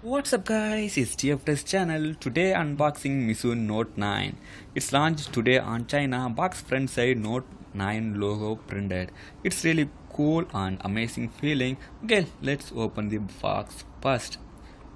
What's up guys, it's TFTest channel. Today unboxing Meizu Note 9. It's launched today on China. Box front side Note 9 logo printed. It's really cool and amazing feeling. Okay, let's open the box first.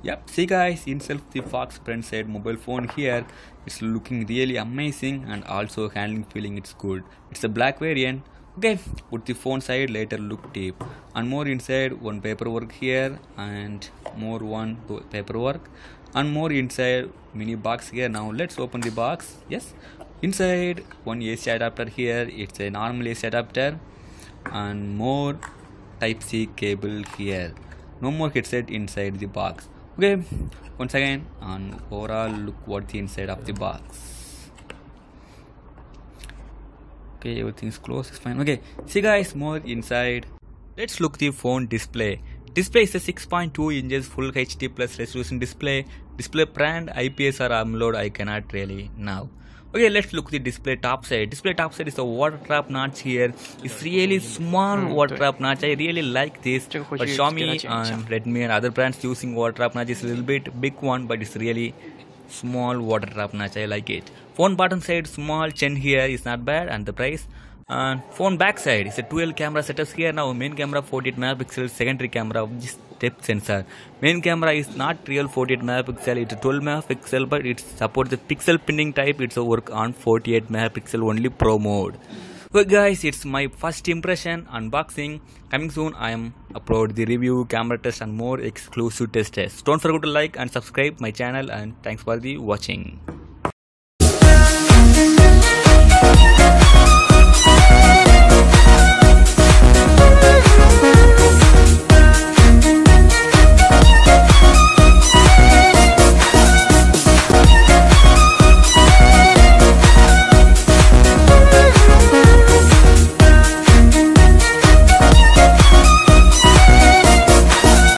Yep, see guys, inside the box front side mobile phone here. It's looking really amazing and also handling feeling it's good. It's a black variant. Okay, put the phone side, later look deep. And more inside, one paperwork here and more one paperwork and more inside mini box here. Now let's open the box. Yes, inside one AC adapter here. It's a normal AC adapter and more type C cable here. No more headset inside the box. Okay, once again, and overall look what the inside of the box. Okay, everything's closed, it's fine. Okay, see guys, more inside. Let's look the phone display. Display is a 6.2 inches full HD plus resolution display. Display brand IPS or AMOLED I cannot really now. Okay, let's look the display top side. Display top side is a water trap notch here. It's really small water trap notch. I really like this. But Xiaomi and Redmi and other brands using water trap notch is a little bit big one, but it's really small water trap notch. I like it. Phone bottom side small chin here is not bad, and the price. And phone back side is a 12 camera setups here. Now main camera 48 megapixel, secondary camera just depth sensor. Main camera is not real 48 megapixel, it's a 12 megapixel, but it supports the pixel pinning type. It's a work on 48 megapixel only pro mode. Well guys, it's my first impression unboxing. Coming soon, I am upload the review, camera test and more exclusive test tests. Don't forget to like and subscribe my channel, and thanks for the watching.